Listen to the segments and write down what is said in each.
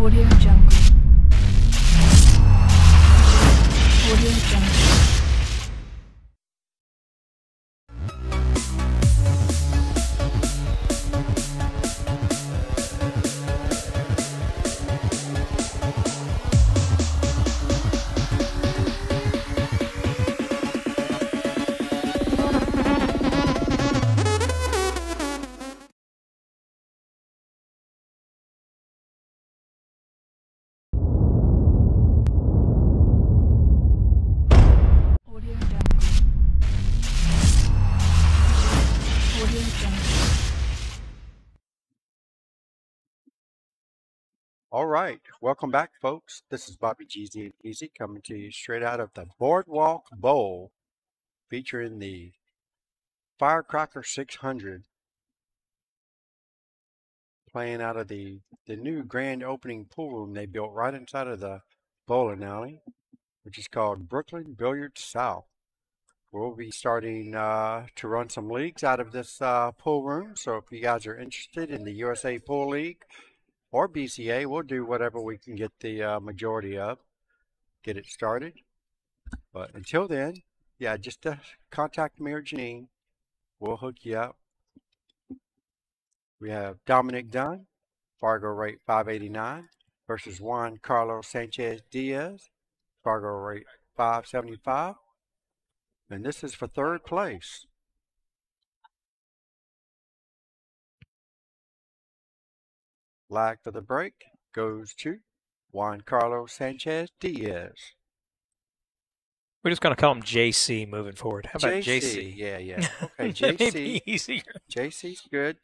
Audio Jungle. Audio Jungle. All right, welcome back, folks. This is Bobby GZ and Easy coming to you straight out of the Boardwalk Bowl, featuring the FireCracker 600, playing out of the new grand opening pool room they built right inside of the bowling alley, which is called Brooklyn Billiards South. We'll be starting to run some leagues out of this pool room, so if you guys are interested in the USA Pool League or BCA, we'll do whatever we can get the majority of, get it started. But until then, yeah, just contact me or Janine. We'll hook you up. We have Dominick Dunn, Fargo rate 589, versus Juan Sanchez Diaz, Fargo rate 575. And this is for third place. Lag for the break goes to Juan Sanchez Diaz. We're just going to call him JC moving forward. How about JC? Yeah. Okay, JC. Easier. JC's good.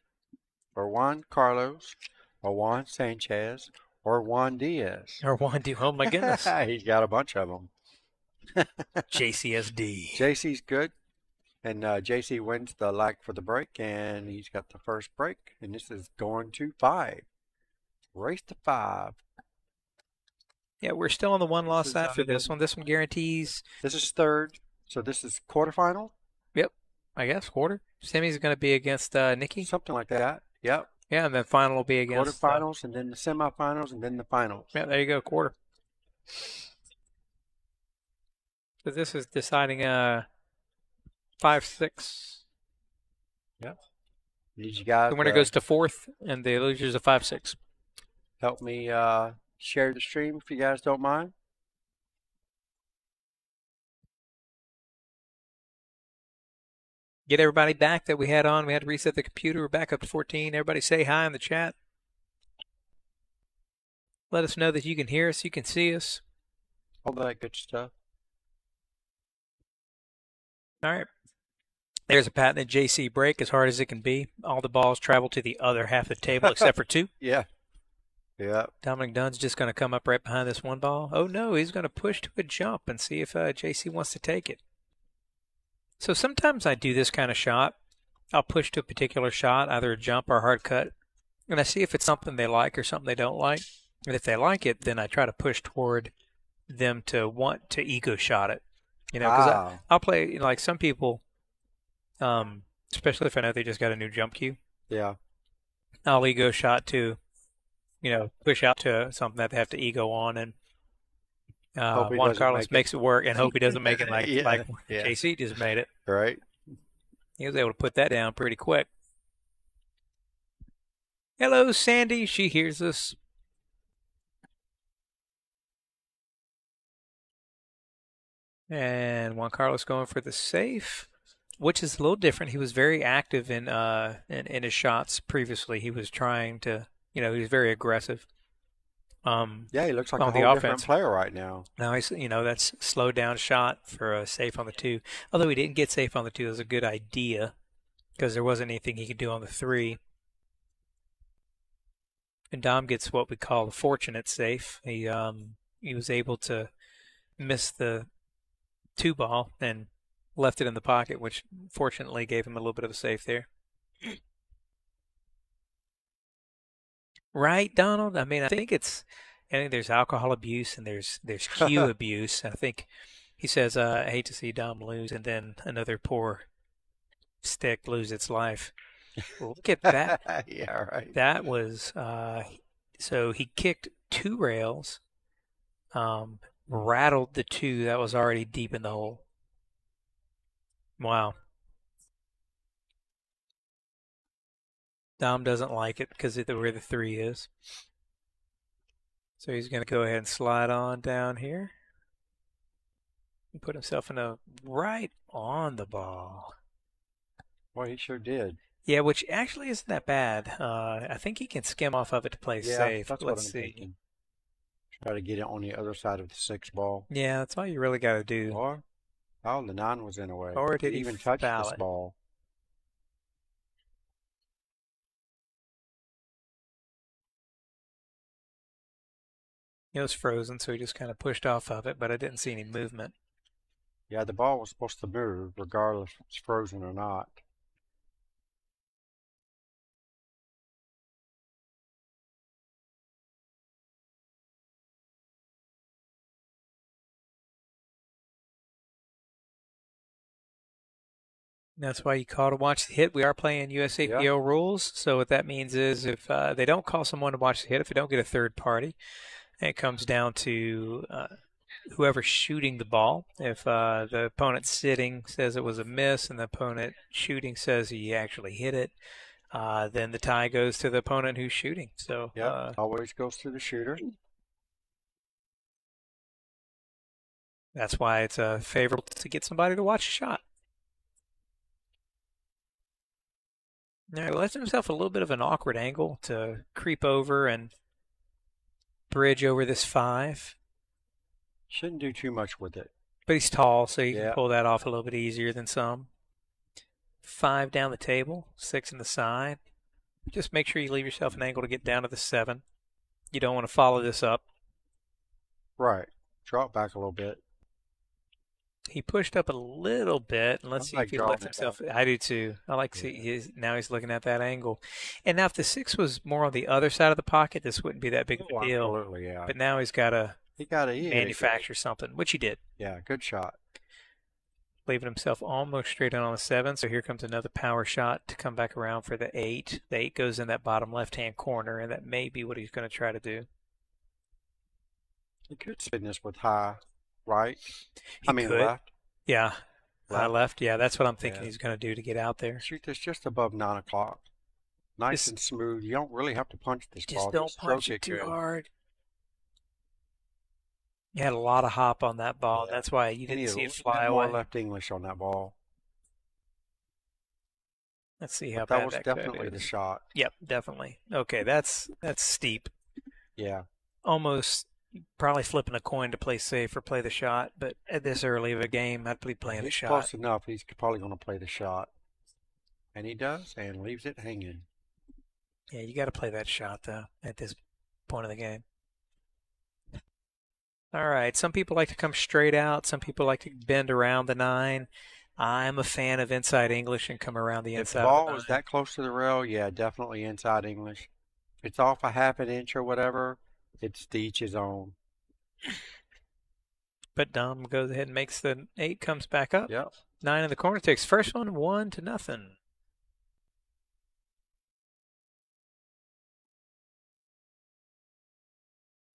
Or Juan Carlos, or Juan Sanchez, or Juan Diaz. Or Juan Diaz. Oh, my goodness. He's got a bunch of them. JCSD. JC's good. And JC wins the lag for the break, and he's got the first break. And this is going to 5. Race to 5. Yeah, we're still on the one-loss side for this one. This one guarantees. This is third, so this is quarterfinal? Yep, I guess quarter. Semi's going to be against Nikki. Something like that, yep. Yeah, and then final will be against. Quarterfinals, and then the semifinals, and then the finals. Yeah, there you go, quarter. So this is deciding 5-6. Yep. Need you guys. The winner goes to 4th, and the loser's a 5-6. Help me share the stream if you guys don't mind. Get everybody back that we had on. We had to reset the computer. We're back up to 14. Everybody say hi in the chat. Let us know that you can hear us, you can see us. All that good stuff. All right. There's a patented JC break, as hard as it can be. All the balls travel to the other half of the table except for 2. Yeah. Yeah. Dominick Dunn's just going to come up right behind this one ball. Oh, no, he's going to push to a jump and see if JC wants to take it. So sometimes I do this kind of shot. I'll push to a particular shot, either a jump or a hard cut, and I see if it's something they like or something they don't like. And if they like it, then I try to push toward them to want to ego shot it. You know, because I'll play, like some people, especially if I know they just got a new jump cue. Yeah. I'll ego shot to, push out to something that they have to ego on, and Juan Carlos makes it work, and hope he doesn't make it like JC just made it. Right. He was able to put that down pretty quick. Hello, Sandy. She hears us. And Juan Carlos going for the safe, which is a little different. He was very active in his shots previously. He was trying to, he was very aggressive. Yeah, he looks like a whole different player right now. Now he's, that's slowed down shot for a safe on the 2. Although he didn't get safe on the 2, it was a good idea because there wasn't anything he could do on the 3. And Dom gets what we call a fortunate safe. He was able to miss the 2 ball and left it in the pocket, which fortunately gave him a little bit of a safe there. Right, Donald? I mean, I think there's alcohol abuse and there's cue abuse. I think he says, I hate to see Dom lose, and then another poor stick lose its life. Look at that. Yeah, right. That was, so he kicked 2 rails, rattled the 2 that was already deep in the hole. Wow. Dom doesn't like it because of where the 3 is. So he's going to go ahead and slide on down here. And put himself in a right on the ball. Well, he sure did. Yeah, which actually isn't that bad. I think he can skim off of it to play safe. That's Let's what I'm see. thinking. Try to get it on the other side of the 6 ball. Yeah, that's all you really got to do. Or, oh, the 9 was in the way. Or did he even touch foul this it? ball? It was frozen, so he just kind of pushed off of it, but I didn't see any movement. Yeah, the ball was supposed to move regardless if it's frozen or not. That's why you call to watch the hit. We are playing USAPL rules, so what that means is if they don't call someone to watch the hit, if they don't get a third party, it comes down to whoever's shooting the ball. If the opponent sitting says it was a miss and the opponent shooting says he actually hit it, then the tie goes to the opponent who's shooting. So always goes to the shooter. That's why it's favorable to get somebody to watch a shot. Now he lets himself a little bit of an awkward angle to creep over and bridge over this 5. Shouldn't do too much with it. But he's tall, so you can pull that off a little bit easier than some. 5 down the table, 6 in the side. Just make sure you leave yourself an angle to get down to the 7. You don't want to follow this up. Right. Drop back a little bit. He pushed up a little bit, and let's see if he lets himself. I do too. I like to see now he's looking at that angle. And now if the 6 was more on the other side of the pocket, this wouldn't be that big of a deal. Absolutely, yeah. But now he's got to manufacture something, which he did. Yeah, good shot. Leaving himself almost straight on the 7, so here comes another power shot to come back around for the 8. The 8 goes in that bottom left-hand corner, and that may be what he's going to try to do. He could spin this with high right. Left. Yeah. High left. Yeah, that's what I'm thinking he's going to do to get out there. Shoot this just above 9 o'clock. Nice and smooth. You don't really have to punch this ball. Just don't punch it too hard. You had a lot of hop on that ball. Yeah. That's why you didn't see it fly away. More left English on that ball. Let's see how bad that was definitely the shot. Yep, definitely. Okay, that's steep. Yeah. Almost probably flipping a coin to play safe or play the shot, but at this early of a game, I'd be playing the shot. Close enough. He's probably going to play the shot. And he does, and leaves it hanging. Yeah, you got to play that shot, though, at this point of the game. All right, some people like to come straight out. Some people like to bend around the 9. I'm a fan of inside English and come around the inside. If the ball is that close to the rail, yeah, definitely inside English. If it's off a half an inch or whatever, it's to each his own. But Dom goes ahead and makes the 8, comes back up. Yep. 9 in the corner, takes first one, 1-0.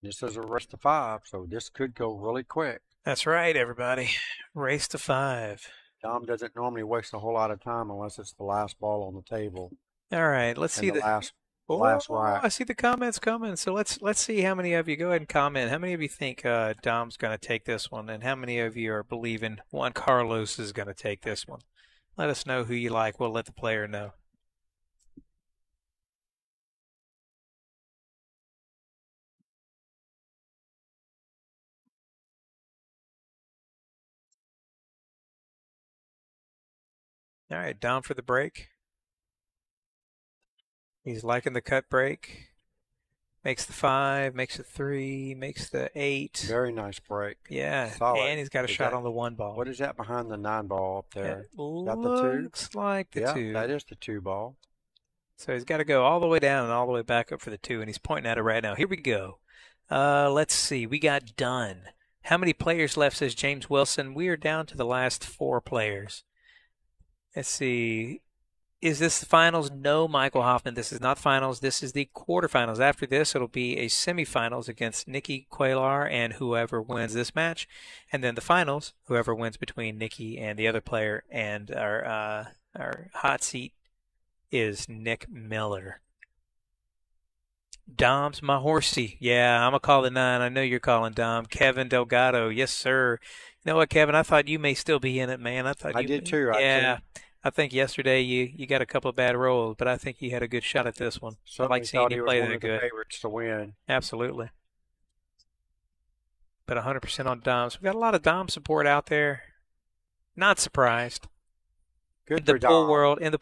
This is a race to 5, so this could go really quick. That's right, everybody. Race to 5. Dom doesn't normally waste a whole lot of time unless it's the last ball on the table. All right, let's see the last rack. I see the comments coming. So let's see how many of you go ahead and comment. How many of you think Dom's going to take this one, and how many of you are believing Juan Carlos is going to take this one? Let us know who you like. We'll let the player know. All right, Dom for the break. He's liking the cut break. Makes the 5, makes the 3, makes the 8. Very nice break. Yeah, solid. And he's got a shot on the 1 ball. What is that behind the 9 ball up there? It looks like the 2. Yeah, that is the 2 ball. So he's got to go all the way down and all the way back up for the 2, and he's pointing at it right now. Here we go. Let's see. We got Dunn. How many players left, says James Wilson? We are down to the last 4 players. Let's see. Is this the finals? No, Michael Hoffman. This is not finals. This is the quarterfinals. After this, it'll be a semifinals against Nikki Quaylar and whoever wins this match, and then the finals, whoever wins between Nikki and the other player. And our hot seat is Nick Miller. Dom's my horsey. Yeah, I'm going to call the 9. I know you're calling Dom. Kevin Delgado. Yes, sir. You know what, Kevin? I thought you may still be in it, man. I did too, actually. Yeah. I think yesterday you got a couple of bad rolls, but I think you had a good shot at this one. I like seeing you play that good. Favorites to win. Absolutely. But 100% on Doms. We've got a lot of Dom support out there. Not surprised. Good in the for pool Dom. world. In the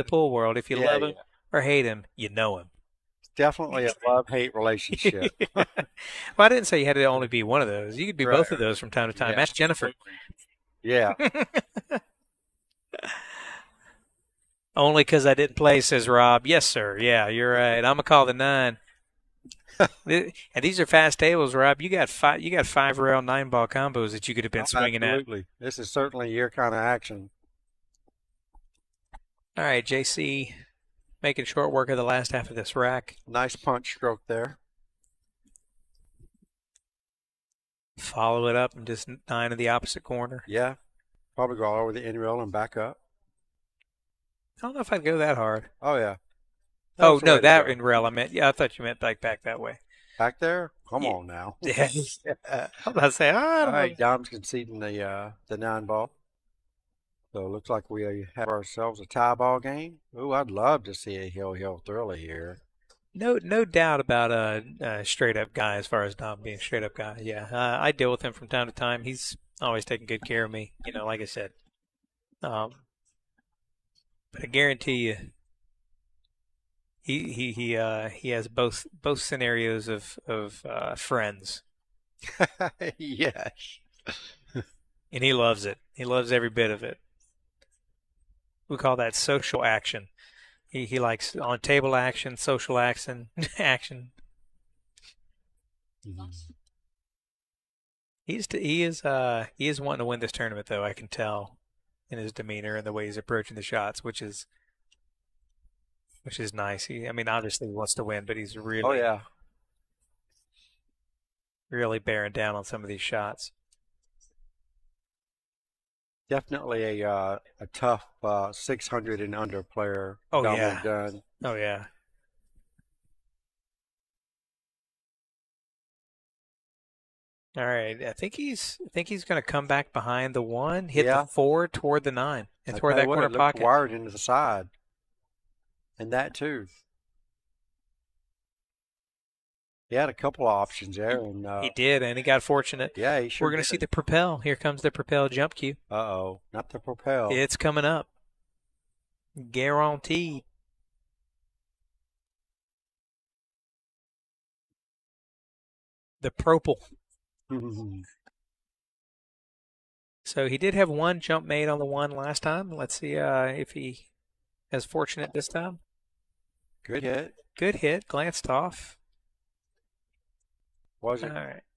pool world, if you love him or hate him, you know him. It's definitely a love-hate relationship. Well, I didn't say you had to only be one of those. You could be both of those from time to time. Yeah, Ask Jennifer. Yeah. Only because I didn't play, says Rob. Yes, sir. Yeah, you're right. I'm gonna call the 9. And these are fast tables, Rob. You got 5 rail 9-ball combos that you could have been swinging Absolutely. This is certainly your kind of action. All right, JC, making short work of the last half of this rack. Nice punch stroke there. Follow it up and just 9 in the opposite corner. Yeah. Probably go all over the end rail and back up. I don't know if I'd go that hard. Oh, yeah. Oh, no, that in rail I meant. Yeah, I thought you meant back that way. Back there? Come on now. Yeah. I was about to say, all right, Dom's conceding the 9-ball. So it looks like we have ourselves a tie ball game. Ooh, I'd love to see a hill thriller here. No doubt about a straight up guy as far as Dom being a straight up guy. Yeah, I deal with him from time to time. He's always taking good care of me. You know, like I said. But I guarantee you, he has both scenarios of friends. Yes. And he loves it. He loves every bit of it. We call that social action. He likes on table action, social action, action. Mm-hmm. He is wanting to win this tournament, though. I can tell in his demeanor and the way he's approaching the shots, which is nice. I mean, obviously he wants to win, but he's really, really bearing down on some of these shots. Definitely a tough 600 and under player. Oh, Dominick Dunn. Oh, yeah. All right. I think he's going to come back behind the 1, hit the 4 toward the 9, and toward that corner pocket. Wired into the side. And that too. He had a couple of options there, and he did, and he got fortunate. Yeah, he sure We're going to see the propel. Here comes the propel jump cue. Uh-oh, not the propel. It's coming up. Guaranteed. The propel. So he did have 1 jump made on the 1 last time. Let's see if he is fortunate this time. Good hit. Good hit. Glanced off.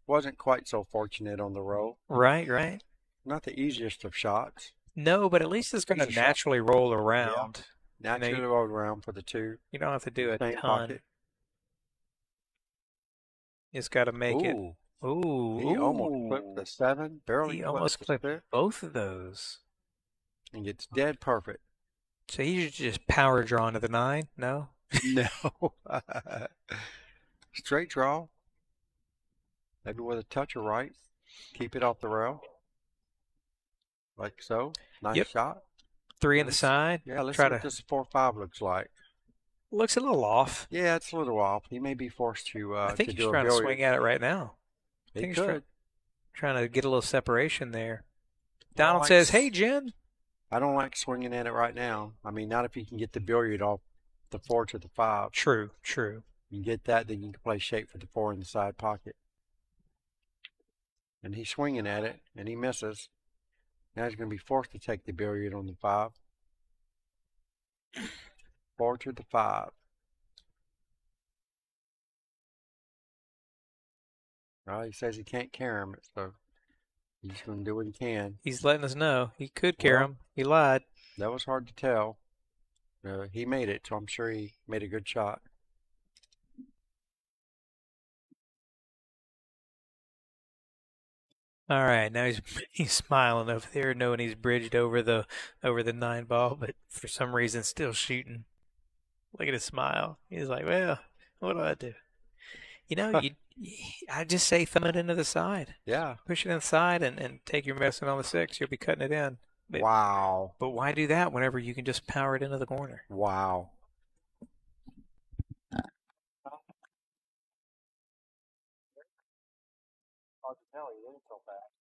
Wasn't quite so fortunate on the roll. Right. Not the easiest of shots. No, but at least it's going to naturally roll around. Yeah. Naturally roll around for the 2. You don't have to do a ton. Pocket. It's got to make it. Ooh. He almost clipped the 7. Barely. He almost clipped both of those. And gets dead perfect. So he's just power drawn to the 9? No? No. Straight draw. Maybe with a touch of right. Keep it off the rail. Like so. Nice shot. 3 in the side. Yeah, let's see what this 4-5 looks like. Looks a little off. Yeah, it's a little off. He may be forced to I think he's trying to swing at it right now. I think he's trying to get a little separation there. Donald says, hey, Jen. I don't like swinging at it right now. I mean, not if you can get the billiard off the 4 to the 5. True. You get that, then you can play shape for the 4 in the side pocket. And he's swinging at it, and he misses. Now he's going to be forced to take the billiard on the 5. 4 to the 5. Well, he says he can't carry him, so he's going to do what he can. He's letting us know. He could carry him. He lied. That was hard to tell. He made it, so I'm sure he made a good shot. All right, now he's smiling over there, knowing he's bridged over the 9 ball, but for some reason still shooting. Look at his smile. He's like, well, what do I do? You know, I just say thumb it into the side. Yeah. Push it inside and take your medicine on the 6. You'll be cutting it in. But, Wow. But why do that whenever you can just power it into the corner? Wow. Hard to tell. He went so fast.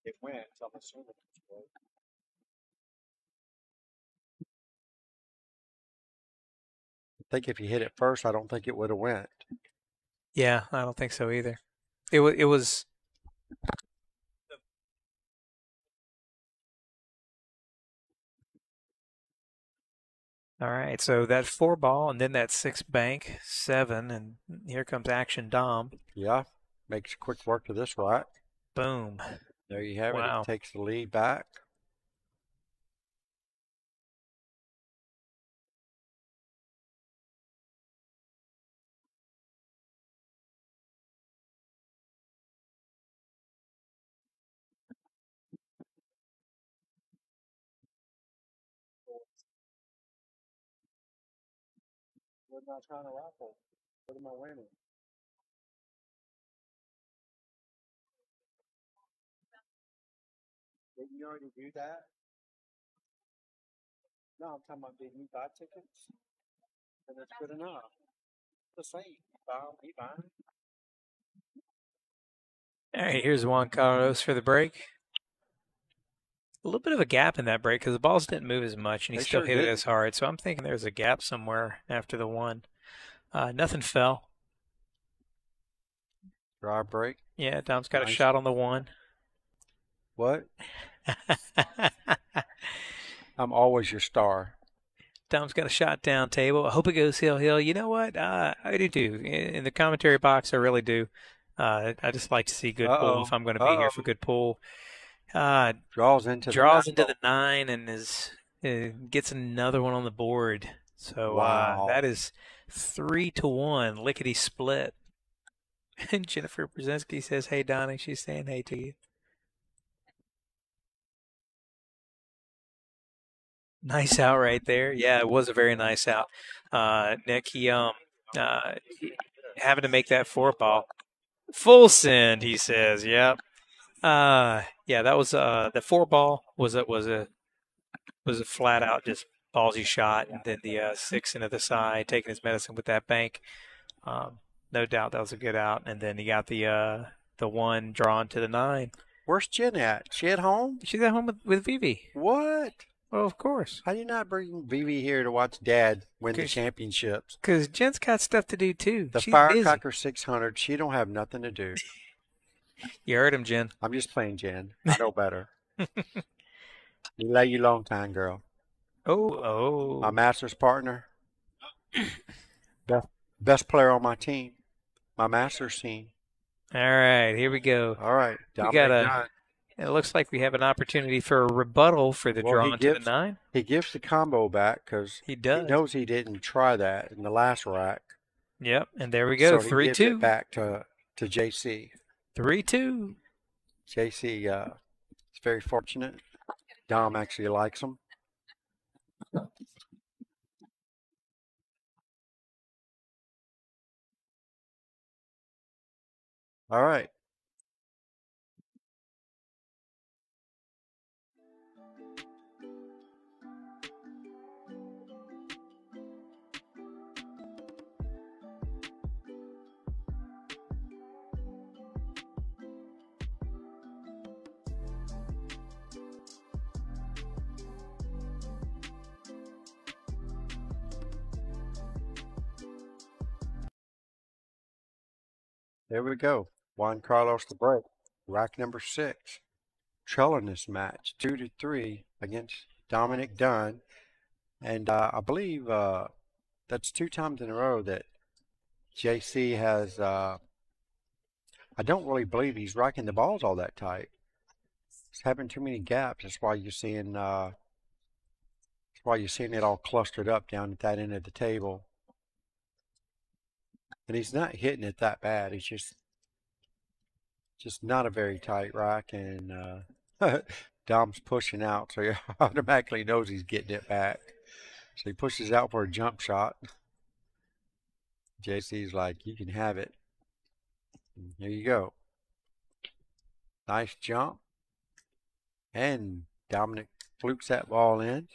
It went, so I'm assuming it's good. I think if you hit it first, I don't think it would have went. Yeah, I don't think so either. It was. All right, so that 4 ball and then that 6 bank, 7, and here comes action Dom. Yeah, makes quick work of this rack. Boom. There you have Wow. it. It takes the lead back. What am I trying to raffle? What am I winning? Didn't you already do that? No, I'm talking about, didn't you buy tickets? And that's good enough. The same. Be fine. All right, here's Juan Carlos for the break. A little bit of a gap in that break because the balls didn't move as much and he They still sure hit it didn't. as hard. So I'm thinking there's a gap somewhere after the 1. Nothing fell. Dry break. Yeah, Dom's got Nice. a shot on the 1. What? I'm always your star. Dom's got a shot down table. I hope it goes hill. You know what? I do too. In the commentary box, I really do. I just like to see good pool if I'm going to be here for good pool. Draws into the 9 and gets another one on the board. So wow. That is 3-1, lickety split. And Jennifer Brzezinski says, "Hey Donnie," she's saying hey to you. Nice out right there. Yeah, it was a very nice out. Nick, he having to make that 4 ball. Full send, he says. Yep. Yeah, that was the 4 ball was a flat out just ballsy shot, and then the 6 into the side, taking his medicine with that bank. No doubt that was a good out, and then he got the 1 drawn to the 9. Where's Jen at? She at home? She's at home with Vivi. What? Well, of course. How do you not bring Vivi here to watch Dad win the championships? Because Jen's got stuff to do too. The She's FireCracker 600. She don't have nothing to do. You heard him, Jen. I'm just playing, Jen. I know better. We love you long time, girl. Oh. My master's partner. Best player on my team. My master's team. All right, here we go. All right. It looks like we have an opportunity for a rebuttal for the draw to the 9. He gives the combo back because he knows he didn't try that in the last rack. Yep, and there we go. So 3-2. He gives it back to JC. 3-2. JC is very fortunate. Dom actually likes him. All right. There we go. Juan Carlos the break. Rack number 6. Trailing this match 2-3 against Dominick Dunn. And I believe that's 2 times in a row that JC has, I don't really believe he's racking the balls all that tight. He's having too many gaps. That's why you're seeing That's why you're seeing it all clustered up down at that end of the table. And he's not hitting it that bad. He's just not a very tight rack, and Dom's pushing out, so he automatically knows he's getting it back. So he pushes out for a jump shot. JC's like, you can have it. And here you go. Nice jump. And Dominick flukes that ball in.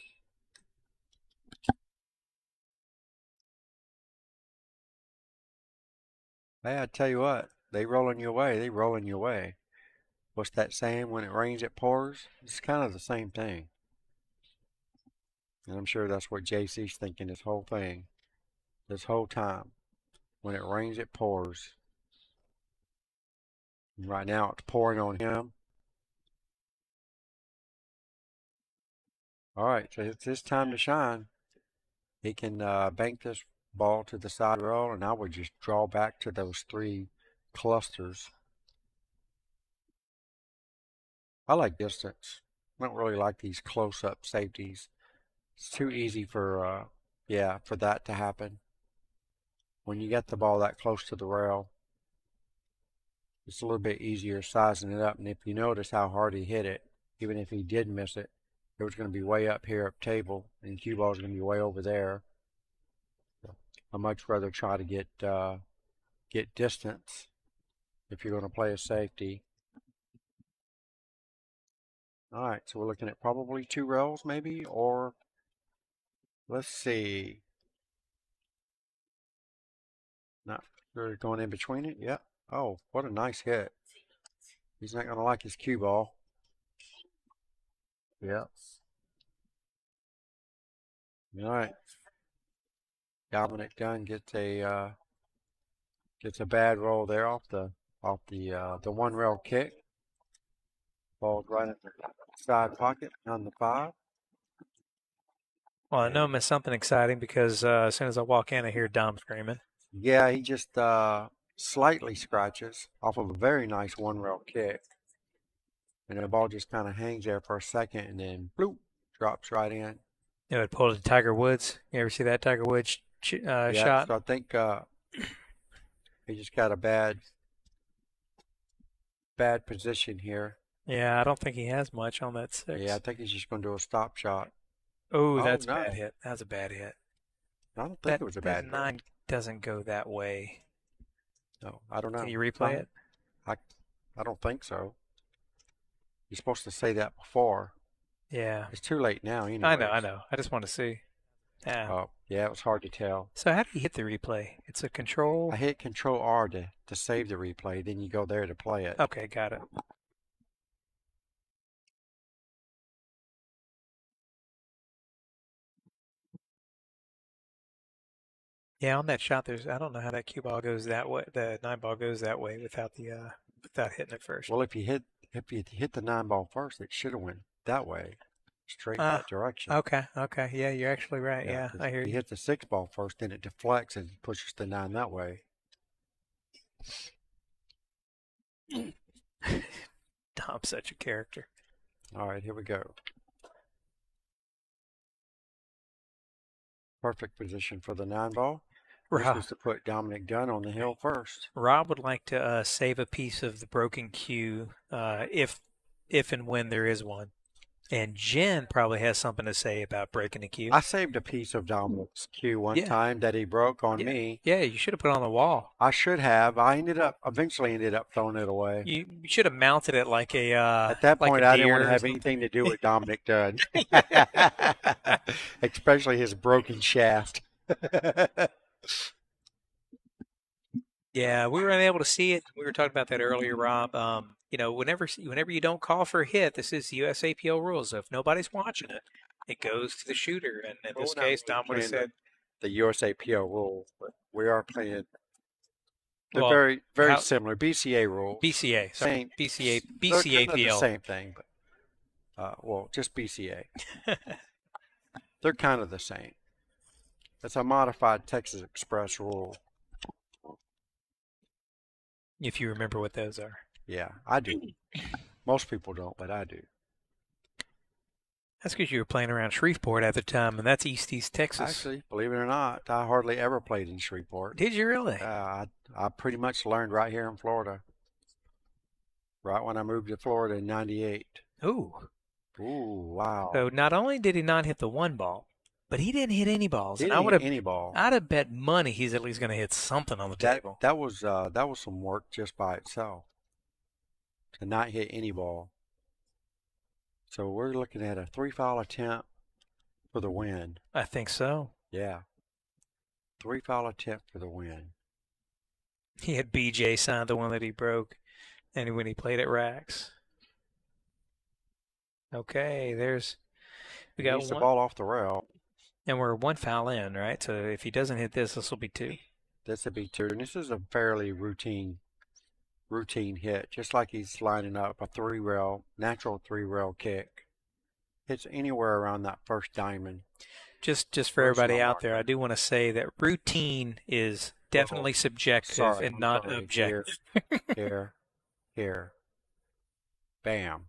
Hey, I tell you what, they rolling your way. They rolling your way. What's that saying? When it rains, it pours. It's kind of the same thing. And I'm sure that's what JC's thinking this whole thing. This whole time. When it rains, it pours. And right now, it's pouring on him. All right, so it's his time to shine. He can bank this ball to the side roll, and I would just draw back to those 3 clusters. I like distance. I don't really like these close-up safeties. It's too easy for, for that to happen. When you get the ball that close to the rail, it's a little bit easier sizing it up. And if you notice how hard he hit it, even if he did miss it, it was going to be way up here up table, and cue ball is going to be way over there. So I'd much rather try to get distance if you're going to play a safety. All right, so we're looking at probably 2 rails maybe, or let's see. Not really going in between it. Yep. Oh, what a nice hit. He's not going to like his cue ball. Yep. All right. Dominick Dunn gets a bad roll there off the 1 rail kick. Ball's right in the side pocket on the 5. Well, I know I missed something exciting because as soon as I walk in, I hear Dom screaming. Yeah, he just slightly scratches off of a very nice 1 rail kick. And the ball just kind of hangs there for a second and then bloop, drops right in. You know, it pulled a Tiger Woods. You ever see that Tiger Woods shot? So I think he just got a bad position here. Yeah, I don't think he has much on that 6. Yeah, I think he's just going to do a stop shot. Oh, that's no. a bad hit. That was a bad hit. I don't think it was a bad hit. That 9 doesn't go that way. No, I don't know. Can you replay it? I don't think so. You're supposed to say that before. Yeah. It's too late now. Anyways. I know. I just want to see. Yeah. Oh, yeah, it was hard to tell. So how do you hit the replay? It's a control? I hit Control R to save the replay. Then you go there to play it. Okay, got it. Yeah, on that shot, I don't know how that cue ball goes that way. The 9 ball goes that way without hitting it first. Well, if you hit the 9 ball first, it should have went that way, straight that direction. Okay. Yeah, you're actually right. Yeah, I hear you. If you hit the 6 ball first, then it deflects and pushes the 9 that way. Dom's such a character. All right, here we go. Perfect position for the 9 ball. This was to put Dominick Dunn on the hill first. Rob would like to save a piece of the broken cue if and when there is one. And Jen probably has something to say about breaking the cue. I saved a piece of Dominick's cue one time that he broke on me. Yeah, you should have put it on the wall. I should have. I eventually ended up throwing it away. You should have mounted it like a at that point, I didn't want to have anything to do with Dominick Dunn. Especially his broken shaft. Yeah, we were unable to see it. We were talking about that earlier, Rob. Whenever you don't call for a hit, this is USAPL rules. So if nobody's watching it, it goes to the shooter. And in this case, Dom would have said the USAPL rules, but we are playing. They're very similar. BCA rules. BCA. Sorry. BCA. They're the same thing, but just BCA. They're kind of the same. It's a modified Texas Express rule. If you remember what those are. Yeah, I do. Most people don't, but I do. That's because you were playing around Shreveport at the time, and that's East Texas. Actually, believe it or not, I hardly ever played in Shreveport. Did you really? I pretty much learned right here in Florida. Right when I moved to Florida in '98. Ooh. Ooh, wow. So not only did he not hit the one ball, but he didn't hit any balls. He And didn't hit any ball. I'd have bet money he's at least going to hit something on the table. That was some work just by itself. To not hit any ball. So we're looking at a 3-foul attempt for the win. I think so. Yeah. 3-foul attempt for the win. He had BJ signed the one that he broke, and when he played at Racks. Okay, we got He the ball off the rail. And we're 1 foul in, right? So if he doesn't hit this will be 2. This will be 2, and this is a fairly routine hit, just like he's lining up a 3-rail, natural 3-rail kick. Hits anywhere around that first diamond. Just for everybody out there, I do want to say that routine is definitely subjective and not objective. Here. Bam.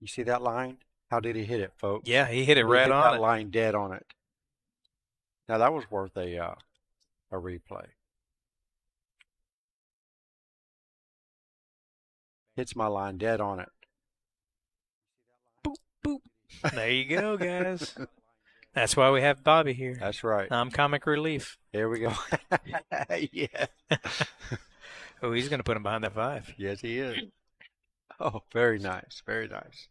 You see that line? How did he hit it, folks? Yeah, he hit it right on that line dead on it. Now that was worth a replay. Hits my line dead on it. Boop, boop. There you go, guys. That's why we have Bobby here. That's right. I'm comic relief. Here we go. Yeah. Oh, he's going to put him behind that 5. Yes, he is. Oh, very nice. Very nice.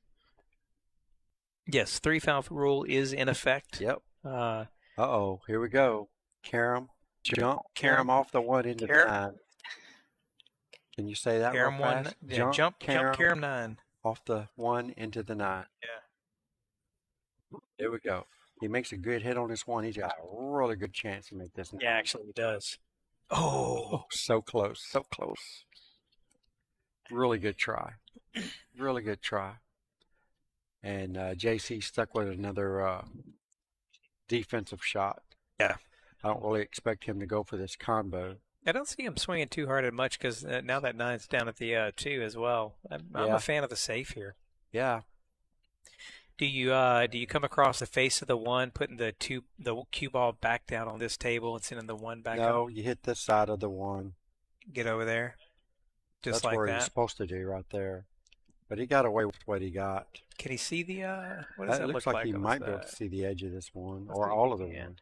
Yes, 3-foul rule is in effect. Yep. Uh-oh, here we go. Carom, jump, Carom off the 1 into 9. Can you say that Carom real fast? 1, jump Carom 9. Off the 1 into the 9. Yeah. There we go. He makes a good hit on this 1. He's got a really good chance to make this 9. Yeah, actually he does. Oh, so close, so close. Really good try. Really good try. And JC stuck with another defensive shot. Yeah. I don't really expect him to go for this combo. I don't see him swinging too hard at much because now that 9's down at the 2 as well. I'm a fan of the safe here. Yeah. Do you come across the face of the 1, putting the cue ball back down on this table and sending the 1 back up? No, you hit this side of the 1. Get over there. Just That's like where that. he's supposed to do right there. But he got away with what he got. Can he see the what does that looks look like? He might be able to see the edge of this 1 or all of the 1.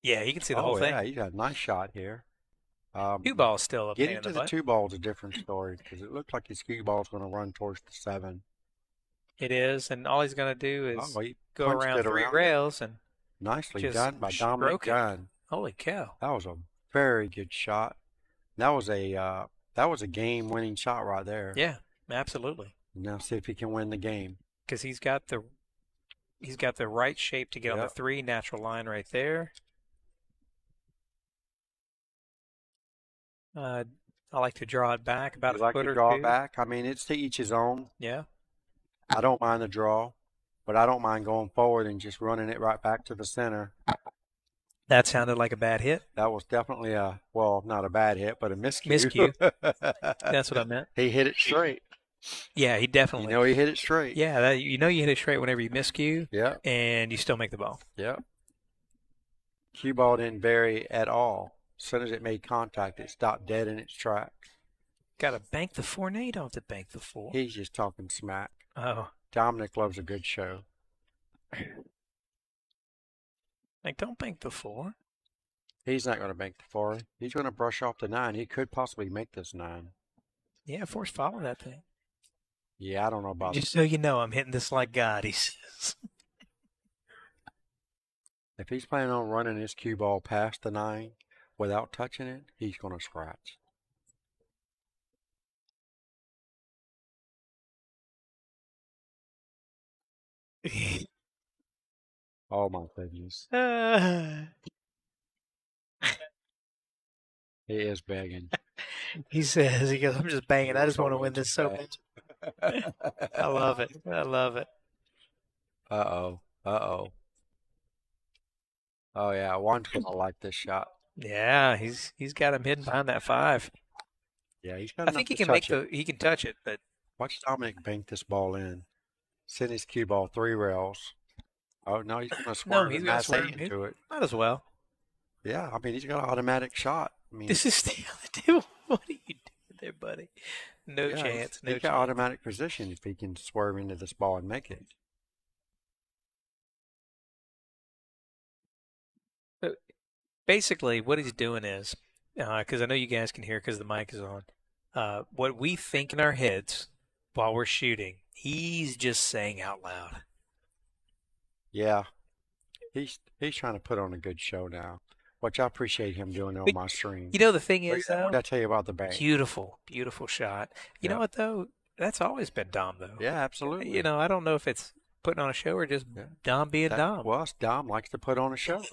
Yeah, he can see the whole thing. Yeah, you got a nice shot here. 2 ball's still a pain in the butt. Getting to the 2 ball is a different story because it looked like his cue ball is going to run towards the 7. It is, and all he's going to do is go around 3 around rails and nicely done by Dominick Dunn. Holy cow! That was a very good shot. That was a game-winning shot right there. Yeah, absolutely. Now see if he can win the game. Because he's got the right shape to get on the 3 natural line right there. I like to draw it back about a foot or 2. You like to draw it back? I mean, it's to each his own. Yeah. I don't mind the draw, but I don't mind going forward and just running it right back to the center. That sounded like a bad hit. That was definitely not a bad hit, but a miscue. Miscue. That's what I meant. He hit it straight. Yeah, he definitely. He hit it straight. Yeah, you hit it straight whenever you miscue. Yeah. And you still make the ball. Yeah. Cue ball didn't vary at all. As soon as it made contact, it stopped dead in its tracks. Got to bank the 4. No, you don't have to bank the 4. He's just talking smack. Oh. Dominick loves a good show. Like, don't bank the 4. He's not going to bank the 4. He's going to brush off the 9. He could possibly make this 9. Yeah, force follow that thing. Yeah, I don't know about Just so you know, I'm hitting this like God, he says. If he's planning on running his cue ball past the 9 without touching it, he's going to scratch. Oh my goodness. He is begging. He goes, I'm just banging. I just want to win this so bad. I love it. I love it. Uh-oh. Uh-oh. Oh yeah, Juan's going to like this shot. Yeah, he's got him hidden behind that 5. Yeah, he's got enough I think he to can touch it. he can touch it, but Watch Dominick bank this ball in. Send his cue ball 3 rails. Oh, no, he's going to No, swerve he's and gonna mass swerve. 8 into it. Might as well. Yeah, I mean, he's got an automatic shot. I mean, This is stay on the table. What are you doing there, buddy? No yeah, chance. No he's got chance. automatic position if he can swerve into this ball and make it. So basically, what he's doing is, because I know you guys can hear because the mic is on, what we think in our heads while we're shooting, he's just saying out loud. Yeah, he's trying to put on a good show now, which I appreciate him doing on my stream. You know, the thing What is, though, did I tell you about the bank? beautiful, beautiful shot. You know what, though? That's always been Dom, though. Yeah, absolutely. You know, I don't know if it's putting on a show or just Dom being Dom. Well, Dom likes to put on a show.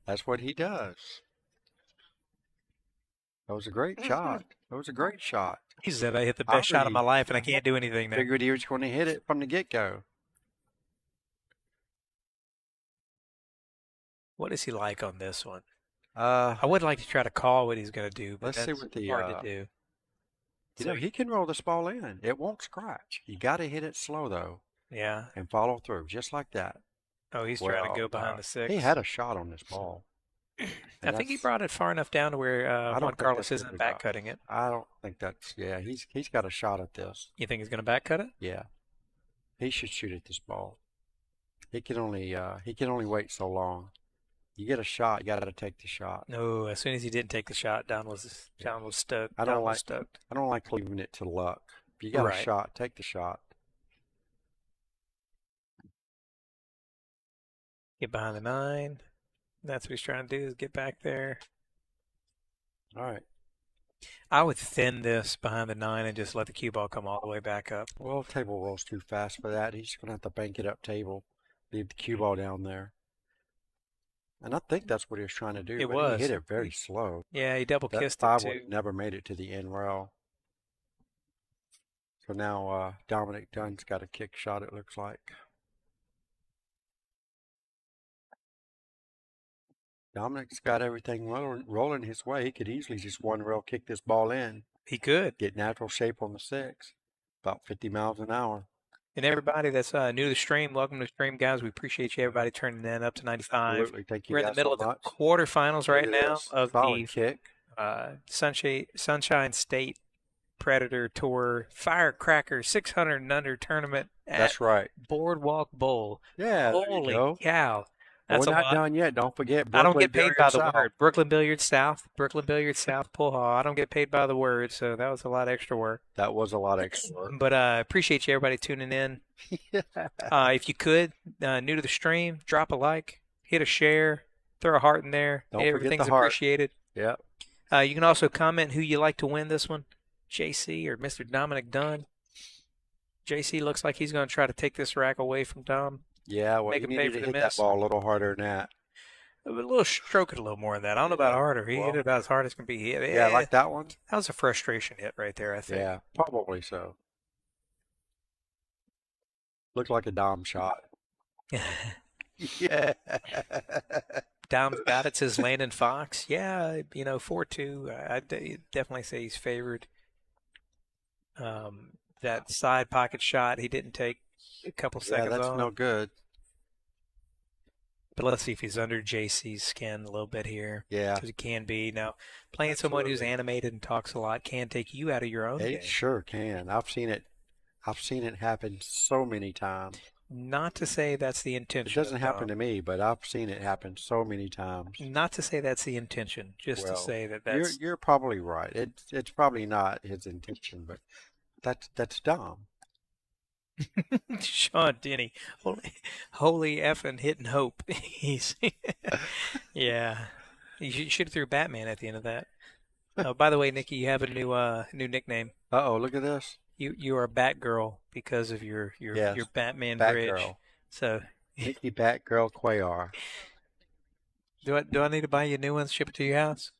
That's what he does. That was a great shot. That was a great shot. He said I hit the best shot of my life and I can't do anything now. Figured he was going to hit it from the get-go. What is he like on this one? I I would like to try to call what he's going to do, but Let's see that's what the, hard to do. You know, he can roll this ball in. It won't scratch. You got to hit it slow, though, Yeah. and follow through, just like that. Oh, he's trying to go behind the 6. He had a shot on this ball. I think he brought it far enough down to where Juan Carlos isn't back cutting it. I don't think that's, yeah, he's got a shot at this. You think he's going to back cut it? Yeah. He should shoot at this ball. He can only wait so long. You get a shot, you got to take the shot. No, as soon as he didn't take the shot, Don was stoked. I don't like leaving it to luck. If you got a shot, take the shot. Get behind the 9. That's what he's trying to do, is get back there. All right. I would thin this behind the 9 and just let the cue ball come all the way back up. Well, table rolls too fast for that. He's going to have to bank it up table, leave the cue ball down there. And I think that's what he was trying to do. It but was. He hit it very slow. Yeah, he double kissed that it 5 too. would never made it to the end rail. So now Dominick Dunn's got a kick shot, it looks like. Dominick's got everything rolling his way. He could easily just one rail kick this ball in. He could. Get natural shape on the 6. About 50 miles an hour. And everybody that's new to the stream, welcome to the stream, guys. We appreciate you, everybody, turning in up to 95. Absolutely. Thank you. We're in the middle of the quarterfinals right now of the kick. Sunshine State Predator Tour FireCracker 600 and under tournament at That's right. Boardwalk Bowl. Yeah, Holy there you go. cow. That's We're a not lot. done yet. Don't forget. I don't get paid by the South. word. Brooklyn Billiards South, Pull Hall. I don't get paid by the word, so that was a lot of extra work. That was a lot of extra work. But appreciate you, everybody, tuning in. If you could, new to the stream, drop a like, hit a share, throw a heart in there. Don't forget Everything's the heart. appreciated. Yep. You can also comment who you like to win this one, JC or Mr. Dominick Dunn. JC looks like he's going to try to take this rack away from Dom. Yeah, well, you needed to hit that ball a little harder than that. A little stroke it a little more than that. I don't know about harder. He hit it about as hard as can be hit. Yeah, like that one. That was a frustration hit right there, I think. Yeah, probably so. Looked like a Dom shot. Yeah. Dom's got it, says Landon Fox. Yeah, 4-2. I'd definitely say he's favored. That side pocket shot he didn't take a couple seconds that's on. no good. But let's see if he's under JC's skin a little bit here. Yeah. Because he can be. Now, playing someone who's animated and talks a lot can take you out of your own game. It sure can. I've seen it happen so many times. Not to say that's the intention. It doesn't happen to me, but I've seen it happen so many times. Not to say that's the intention, just to say that's... You're probably right. It's probably not his intention, but that's Dom. Sean Denny, holy effing hitting hope. Yeah, you should have threw Batman at the end of that. Oh, by the way, Nikki, you have a new nickname. Uh-oh, look at this. You are Batgirl because of your Batman bridge. Batgirl. So Nikki Batgirl Quayar. Do I need to buy you new ones? Ship it to your house?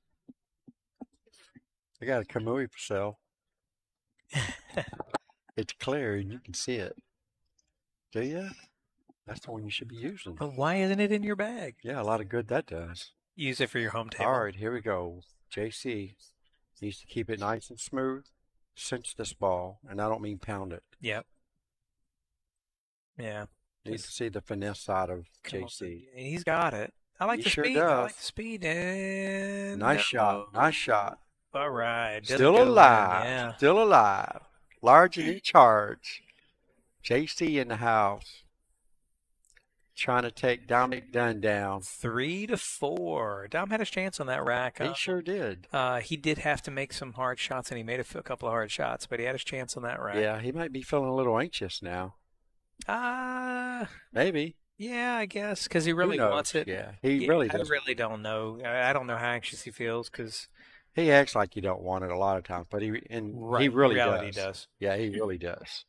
I got a Kamui for sale. It's clear and you can see it. Do you? That's the one you should be using. Well, why isn't it in your bag? Yeah, a lot of good that does. Use it for your home table. All right, here we go. JC needs to keep it nice and smooth. cinch this ball, and I don't mean pound it. Yep. Yeah. Need to see the finesse side of JC. And he's got it. I like He the sure speed. I does. like the speed. And Nice shot. Nice shot. All right. Doesn't Still go in. alive. Yeah. Still alive. Large and in charge. JC in the house. Trying to take Dominick Dunn down. 3-4. Dom had his chance on that rack. He sure did. He did have to make some hard shots, and he made a couple of hard shots, but he had his chance on that rack. Yeah, he might be feeling a little anxious now. Maybe. Yeah, I guess, because he really wants it. Yeah, he really does. I really don't know. I don't know how anxious he feels, because he acts like you don't want it a lot of times, but he really does. Yeah, he really does.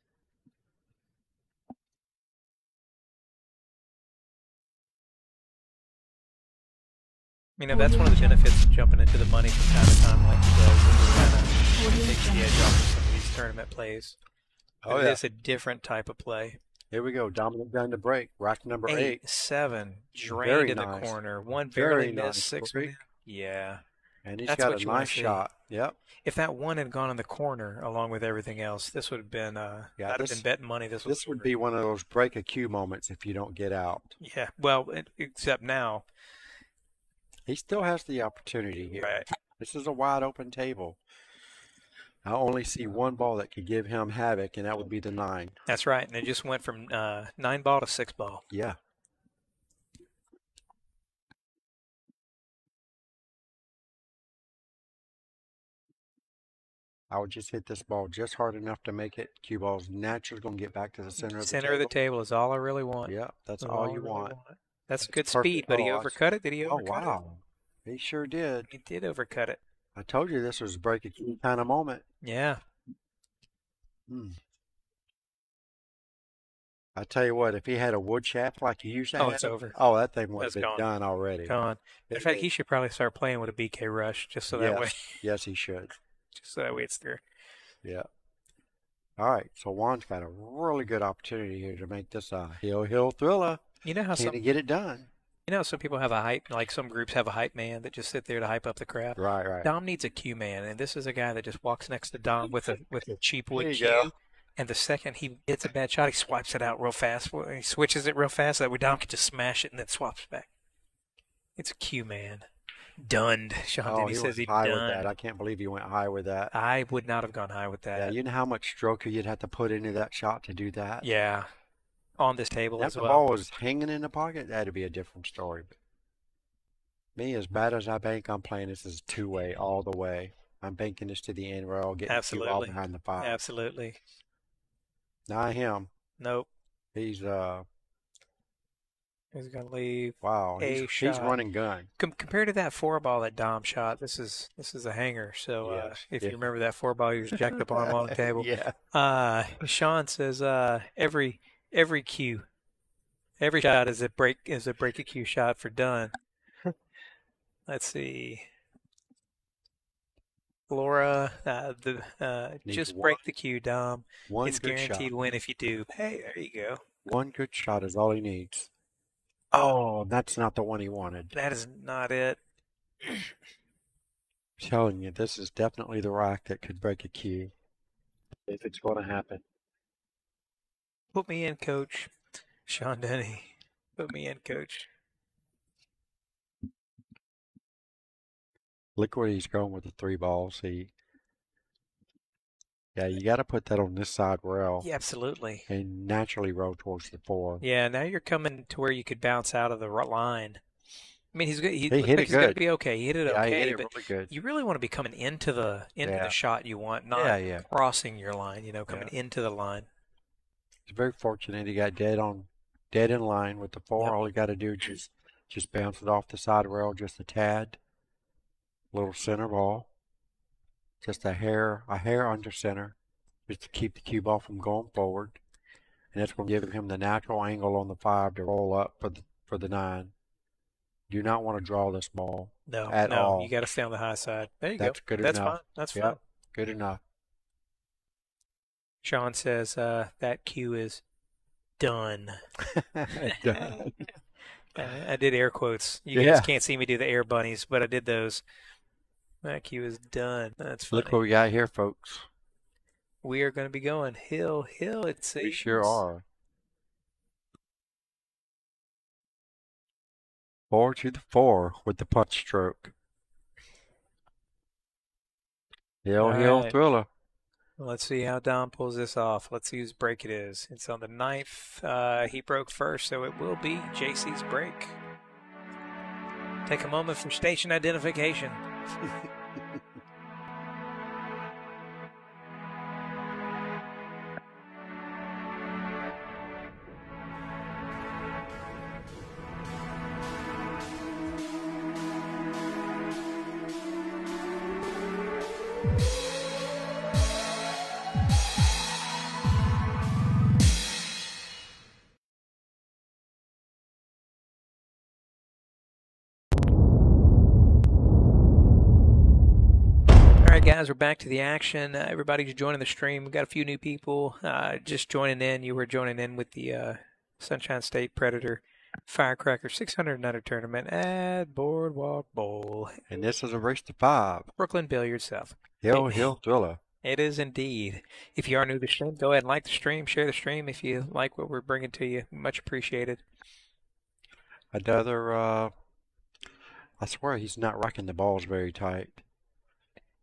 You know, that's one of the benefits of jumping into the money from time to time like he does. It kind of takes the edge off of some of these tournament plays. Oh, yeah. It's a different type of play. Here we go. Dominick Dunn to break. Rack number 8. 7. Drained in the corner. One barely missed. 6. Yeah. And he's got a nice shot. Yep. If that one had gone in the corner along with everything else, this would have been, I'd have been betting money. This would be one of those break a cue moments if you don't get out. Yeah. Well, except now. He still has the opportunity here. Right. This is a wide open table. I only see one ball that could give him havoc, and that would be the 9. That's right. And it just went from 9 ball to 6 ball. Yeah. I would just hit this ball just hard enough to make it. Cue ball's naturally going to get back to the center of the table. Center of the table is all I really want. Yeah, that's all you want. That's good speed, but he overcut it. Did he overcut it? Oh, wow. He sure did. He did overcut it. I told you this was a break a key kind of moment. Yeah. I tell you what, if he had a wood shaft like he used to have, it's over. Oh, that thing would have been done already. Gone. In fact, he should probably start playing with a BK Rush just so that way. Yes, he should. Just so that way it's through. Yeah. All right, so Juan's got a really good opportunity here to make this a hill thriller. You know how Can he get it done? You know, some people have a hype, like some groups have a hype man that just sit there to hype up the craft. Right. Dom needs a cue man, and this is a guy that just walks next to Dom with a cheap wood cue. Go. And the second he hits a bad shot, he swipes it out real fast. He switches it real fast. That way Dom can just smash it and then swaps back. It's a cue man. Dunned. Sean Denny says he high done. with that. I can't believe he went high with that. I would not have gone high with that. Yeah, you know how much stroke you'd have to put into that shot to do that? Yeah. On this table as well. If the ball was hanging in the pocket, that'd be a different story. But me, as bad as I bank, I'm playing this as two-way all the way. I'm banking this to the end rail, getting the ball behind the 5. Absolutely. Not him. Nope. He's gonna leave. Wow. He's running gun. Compared to that 4 ball that Dom shot, this is a hanger. So if you remember that 4 ball, he was jacked up on a long table. Yeah. Sean says every cue, every shot is a break a cue shot for Dunn. Let's see. Laura, just break the cue, Dom. It's guaranteed win if you do. Hey, there you go. One good shot is all he needs. Oh, that's not the one he wanted. That is not it. I'm telling you, this is definitely the rack that could break a cue. If it's going to happen. Put me in, coach. Sean Denny. Put me in, coach. Look where he's going with the 3 balls. Yeah, you got to put that on this side rail. Yeah, absolutely. And naturally roll towards the 4. Yeah, now you're coming to where you could bounce out of the line. I mean, he's good. He hit it he's going to be okay. He hit it okay. He hit it but really good. You really want to be coming into the shot you want, not crossing your line. Coming into the line. He's very fortunate. He got dead in line with the 4. Yep. All he got to do is just bounce it off the side rail just a tad. Little center ball. Just a hair under center, just to keep the cue ball from going forward, and that's going to give him the natural angle on the 5 to roll up for the 9. Do not want to draw this ball at all. You got to stay on the high side. There you go. That's good That's enough. Fine. That's fine. Good enough. Sean says that cue is done. Done. I did air quotes. You guys can't see me do the air bunnies, but I did those. That cue is done. That's funny. Look what we got here, folks. we are going to be going hill, it seems. We sure are. 4 to the 4 with the punch stroke. Hill, right. thriller. Let's see how Don pulls this off. Let's see whose break it is. It's on the 9th. He broke first, so it will be JC's break. Take a moment for station identification. Guys, we're back to the action. Everybody's joining the stream. We've got a few new people just joining in. You were joining in with the Sunshine State Predator FireCracker 600 and under tournament at Boardwalk Bowl. And this is a race to 5. Brooklyn Billiards South. Hill, thriller. It is indeed. If you are new to the stream, go ahead and like the stream, share the stream if you like what we're bringing to you. Much appreciated. Another, I swear he's not rocking the balls very tight.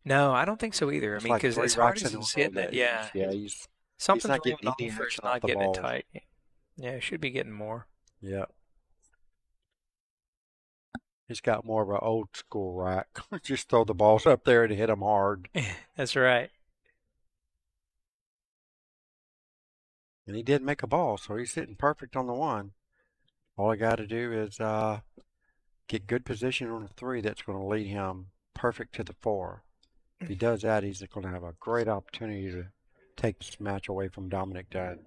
No, I don't think so either. I mean, because as hard as he's hitting it, he's something's not going getting on any for action not off the getting it balls. tight. Yeah, should be getting more. Yeah. He's got more of an old school rack. Just throw the balls up there and hit them hard. That's right. And he did make a ball, so he's sitting perfect on the 1. All I got to do is get good position on the 3 that's going to lead him perfect to the 4. If he does that, he's going to have a great opportunity to take this match away from Dominick Dunn.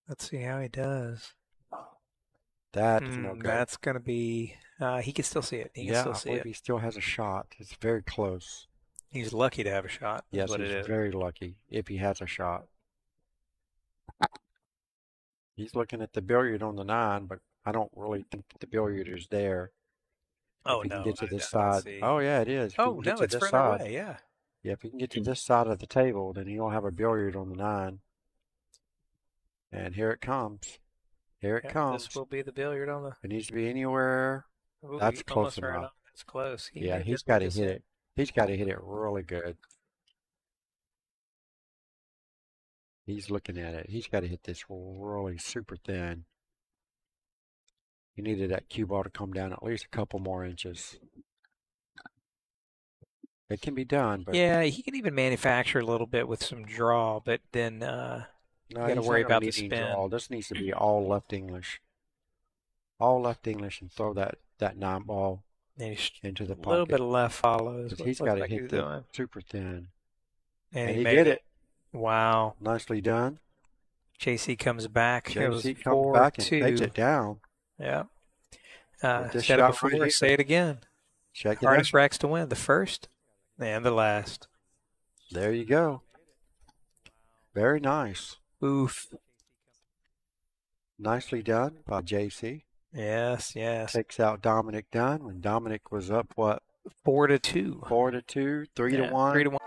Let's see how he does. That is no good. That's going to be... he can still see it. He can still see it. He still has a shot. It's very close. He's lucky to have a shot. Yes, he's very lucky if he has a shot. He's looking at the billiard on the 9, but I don't really think that the billiard is there. Oh, if he no. can get to this side. Oh, yeah, it is. Oh, no, it's further away, yeah. Yeah, if he can get to this side of the table, then he'll have a billiard on the 9. And here it comes. Here it comes. This will be the billiard on the... It needs to be anywhere. Ooh, That's close enough. Right, that's close. He's got to hit it. He's got to hit it really good. He's looking at it. He's got to hit this really super thin. He needed that cue ball to come down at least a couple more inches. It can be done, but yeah, he can even manufacture a little bit with some draw, but then you got to worry about the spin. Draw. This needs to be all left English. All left English and throw that 9 ball into the pocket. A little bit of left follows. He's got to hit the super thin. And he did it. Wow. Nicely done. JC comes back. JC comes back and takes it down. Yeah. Said it before, say it again. Check it Hardest out. racks to win. The first and the last. There you go. Very nice. Oof. Nicely done by JC. Yes. Takes out Dominick Dunn when Dominick was up, what? 4-2. 4-2, 3-1. 3-1.